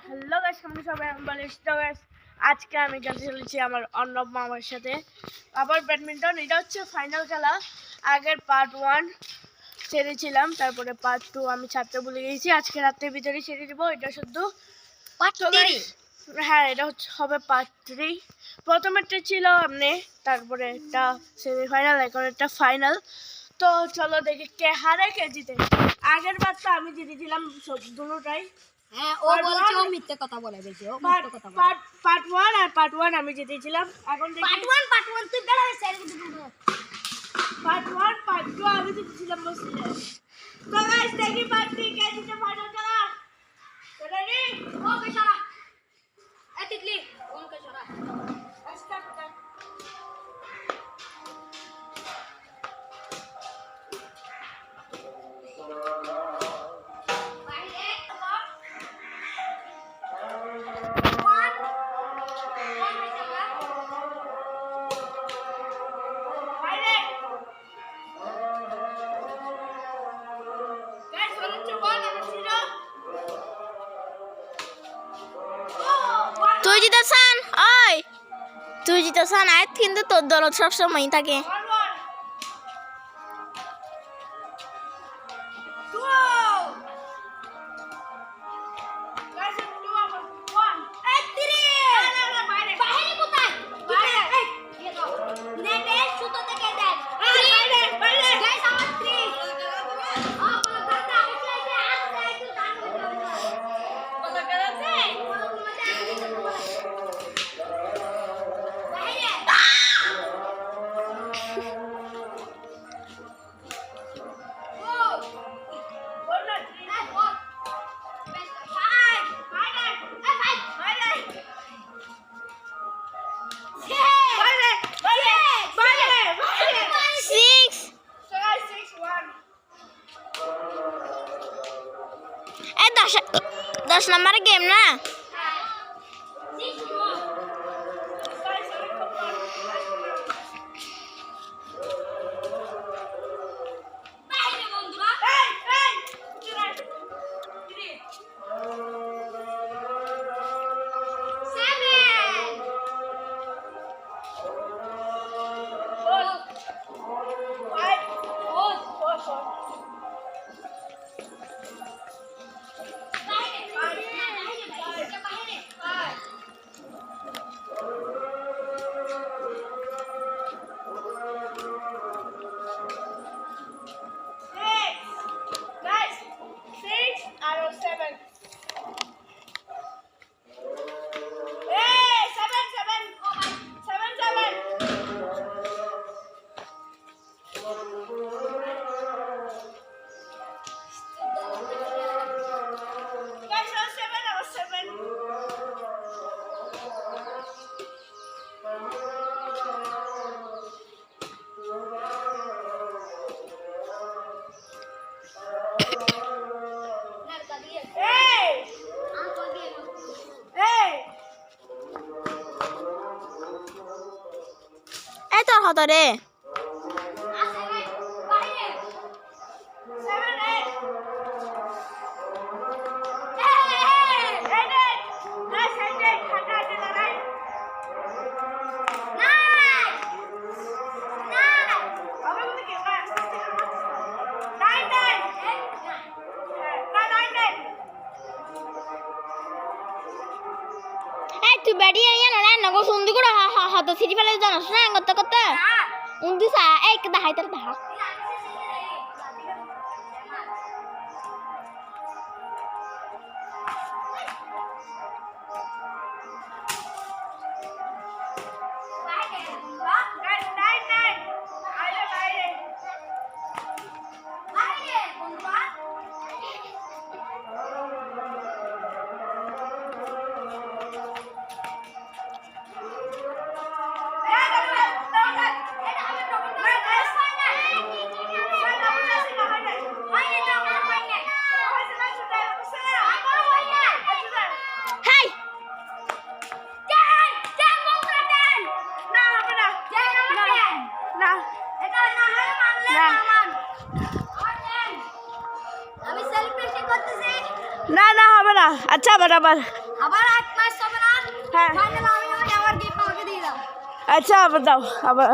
Hello guys, কেমন সবাই? আমি বলিস তো গাইস, আজকে আমি খেলতে চলেছি আমার অর্ণব মামার সাথে আবার ব্যাডমিন্টন। এটা হচ্ছে ফাইনাল খেলা। আগের পার্ট 1 ছেড়েছিলাম, তারপরে পার্ট 2 আমি ছাড়তে ভুলে গেছি। আজকে রাতের ভিতরে ছেড়ে দেবো। এটা শুধু পার্ট 3। হ্যাঁ, এটা হবে পার্ট 3। প্রথমেরটা ছিল আপনি, তারপরে একটা সেমিফাইনাল, এখন একটা ফাইনাল। তো চলো দেখি কে হারে কে জিতে। আগের বার তো আমি জিতেছিলাম সব দুটোটাই। হ্যাঁ, ও বলছে ও মিথ্যে কথা বলে বেশি। ও মিথ্যে কথা বলে। পার্ট 1 আর পার্ট 1 আমি জিতেছিলাম। এখন দেখি পার্ট 1 তুই বেড়া হইছে। পার্ট 1 পার্ট 2 আমি জিতেছিলাম বসলে। তো গাইস দেখি পার্ট 3 কে জিতে ফাইনাল খেলা। রেডি? ওকে সারা। এ তিতলি, ওকে সারা। স্টার্ট কর। তুই জিতেছান, ওই তুই জিতেছান। আয় কিন্তু তোর দরদ সবসময় থাকে। এই 10 নম্বরের গেম না? এই তোর হতো রে। তুই বেড়ি আইয়া না নগো সুন্দর করে হতো সিটি ফেলে জানাস না করতে করতে উন্দি সা এক দাহাই তার দাহা না না হবে না। আচ্ছা, আবার আবার এক ম্যাচ হবে না হ্যাঁ ফাইনাল আমি আবার গিফট আমাকে দিয়ে দাও আচ্ছা আবার দাও আবার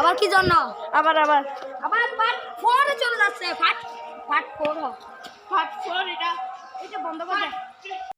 আবার কি জন্য আবার আবার পার্ট 4 এ চলে যাচ্ছে পার্ট 4 পার্ট 4 এটা এটা বন্ধ করে দে